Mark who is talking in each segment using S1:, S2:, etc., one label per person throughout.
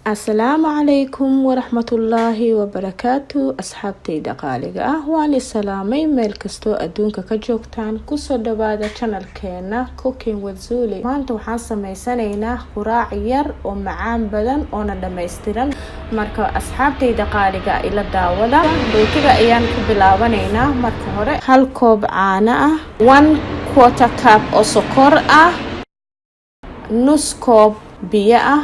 S1: السلام عليكم ورحمة الله وبركاته أصحابتي دقالقة واني سلامي ميل كستو أدونك كجوكتان كسو دبادة channel كينا cooking with Zuli maanta waxaan sameysanaynaa quraac yar oo macaan badan oona dhameystiran marka asxaabtay daqaaliga ila daawada rootiga ayaan ku bilaabanaynaa marka hore hal koob caano ah 1/4 cup oo sokor ah nus koob biyo ah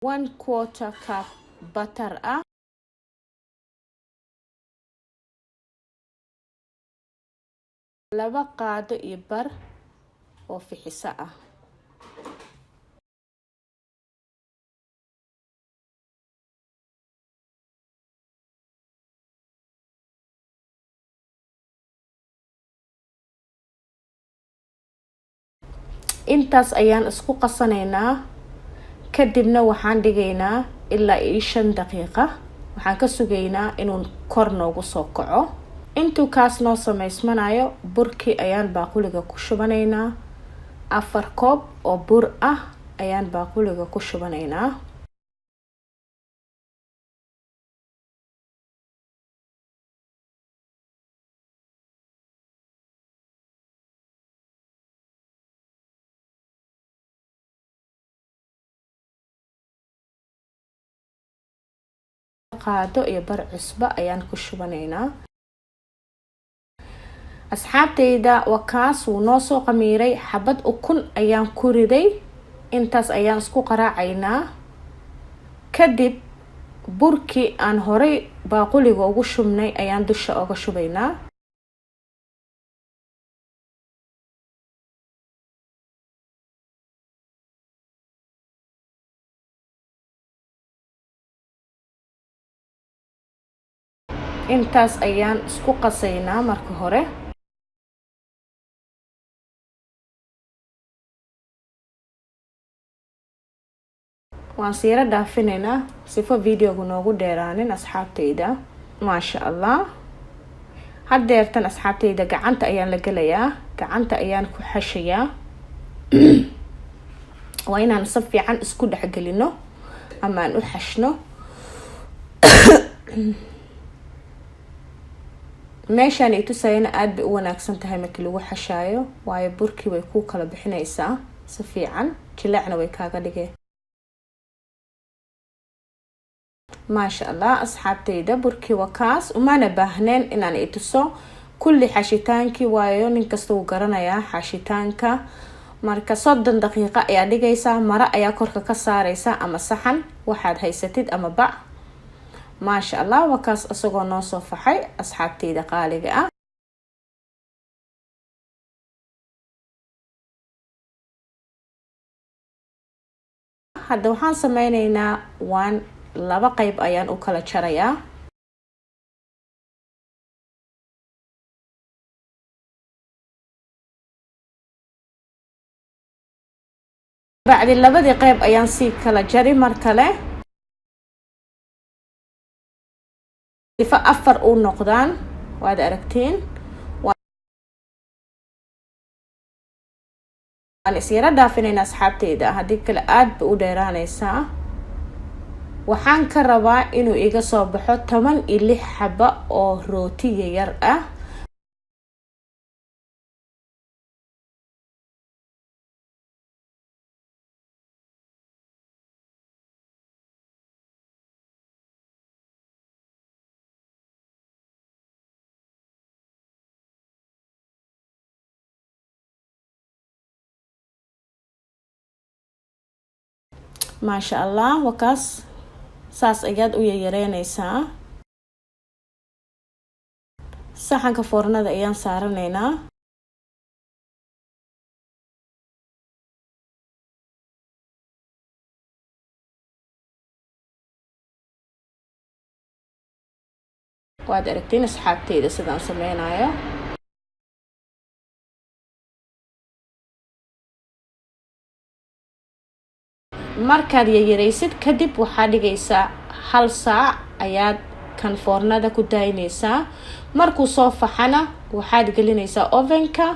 S1: 1/4 cup butter ah laba qaado iyo bar oo fixisa ah intaas ayaan isku qasanaynaa kadibna waxaan dhigaynaa ilaa 5 daqiiqo waxaan ka sugaynaa inuu kor noogu soo kaco intuu kaas noo sameysmanayo burkii ayaan baaquliga ku shubanaynaa 4 koob oo bur ah ayaan baaquliga ku shubanaynaa qaado iyo bar cusba ayaan ku shubanaynaa asxaabtayda wakaas uu noo soo qamiiray xabad ukun ayaan ku riday intaas ayaan isku qaraacaynaa kadib burkii aan horay baaquliga ugu shubnay ayaan dusha uga shubaynaa intaas ayaan isku qasaynaa marka hore waan siira dhaafinaynaa sifo videogu noogu dheeraanin asxaabtayda maasha Allah haddeertan asxaabtayda gacanta ayaan la gelayaa gacanta ayaan ku xashayaa waa inaan si fiican isku dhexgelino ama aan u xashno meeshaan ay tusayna aad bay u wanaagsan tahay markii lagu xashaayo waayo burkii way ku kala bixinaysaa si fiican jileecna way kaaga dhigeen maasha Allah asxaabtayda burkii wakaas umana baahneen inaan i tuso kulli xashitaankii waayo nin kasta uu garanayaa xashitaanka marka 30 daqiiqo ayaa dhigaysaa mara ayaa korka ka saaraysa ama saxan waxaad haysatid ama bac maasha Allah wakaas asagoo noo soo faxay asxaabtayda qaaliga ah hadda waxaan sameynaynaa laba qayb ayaan u kala jarayaa bacdi labadii qayb ayaan si kala jari mar kale sifa 4 u noqdaan waad aragtiin waan isira dhaafinaynaa asxaabtayda haddii kale aad ba u dheeraanaysaa waxaan ka rabaa inuu iga soo baxo 16 xabo oo rooti yar ah maasha Allah wakaas saas ayaad u yareynaysaa saxanka foornada ayaan saaranaynaa waad aragtiin asxaabtayda sidaan sameynayo markaad yaraysid kadib waxaa dhigaysaa 1 saac ayaad kan foornada ku daynaysaa markuu soo faxana waxaad gelinaysaa ovenka,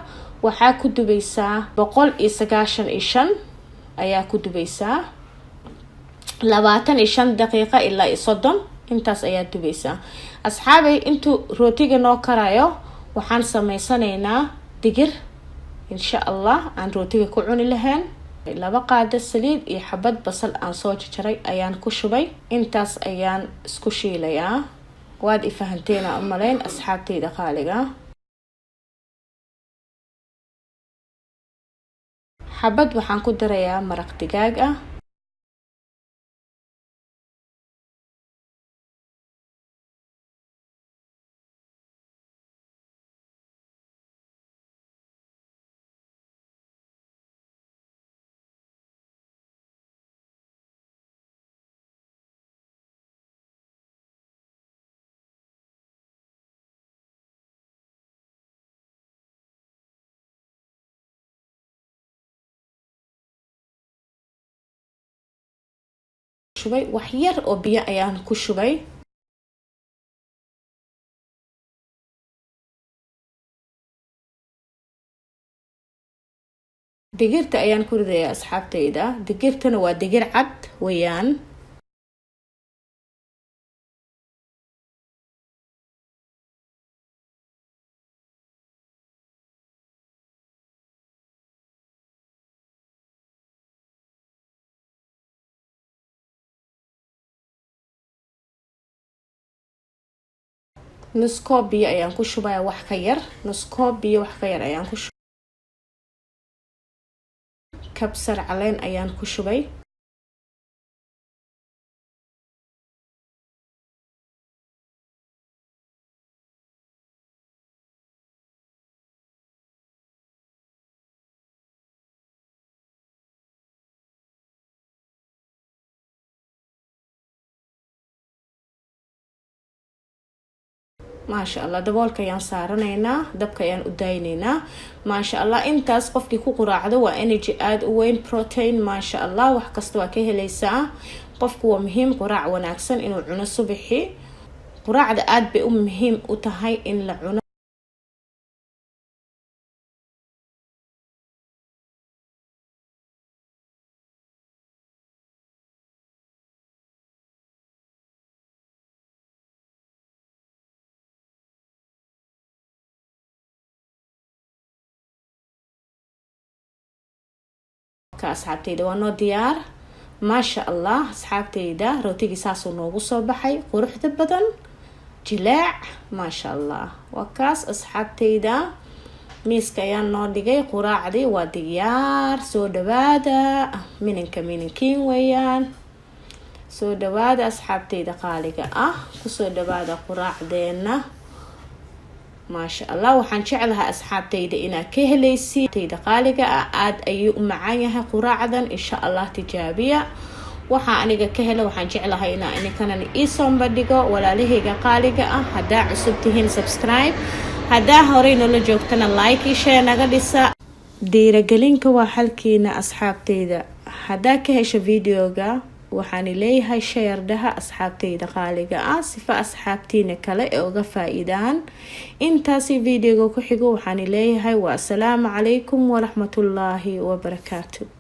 S1: waxaa ku dubaysaa 195 ayaa ku dubaysaa 25 daqiiqo ilaa 30 intaas ayaa dubaysaa. asxaabay intuu rootiga noo karayo waxaan sameysanaynaa digir insha Allah aan rootiga ku cuni lahayn. 2 qaado saliid iyo xabad basal aan soo jarjaray ayaan ku shubay. intaas ayaan isku shiilayaa. waad ifahanteena umaleyn asxaabtayda qaaliga. xabad waxaan ku darayaa maraq digaag ah. shubay wax yar oo biyo ayaan ku shubay. digirta ayaan ku ridayaa asxaabtayda. digirtana waa digir cad weeyaan. nus koob biyo ayaan ku shubayaa wax ka yar. nus koob biyo wax ka yar ayaan ku shubay. kabsar caleen ayaan ku shubay. maasha Allah daboolka ayaan saaranaynaa. dabka ayaan u daynaynaa. maasha Allah intaas qofkii ku quraacdo waa energy aad u weyn, protein. maasha Allah wax kasta waa ka helaysaa. qofku waa muhiim quraac wanaagsan inuu cuno subaxii. quraacda aad bay u muhiim u tahay in la cuno. asxaabtayda waa noo diyaar. maasha Allah asxaabtayda rootigii saasuu noogu soo baxay quruxda badan jilaac. maasha Allah waa kaas asxaabtayda. miiska ayaan noo dhigay. quraacdii waa diyaar. soo dhawaada. minankiin weeyaan. soo dhawaada asxaabtayda qaaliga ah. kusoo dhawaada quraacdeena. maasha Allah waxaan jeclahay asxaabtayda inaad ka helaysiin tayda qaaliga ah. aad ayuu u macaan yahay quraacdan. insha Allah tijaabiya. waxa aniga ka helo waxaan jeclahay inaan idinkana ii soo bandhigo walaalahayga qaaliga ah. hadaa cusub tihiin subscribe, hadaa horey noola joogtana like iyo share naga dhisa. dhiirigelinka waa xalkiina asxaabtayda. hadaa ka hesho videoga waxaan leeyahay share dhaha asxaabtayda qaaliga ah sifa asxaabtiina kale ee uga faa'iidaan. intaasi videoga ku xigo waxaan leeyahay waa assalaamu calaykum waraxmatullaahi wabarakaatu.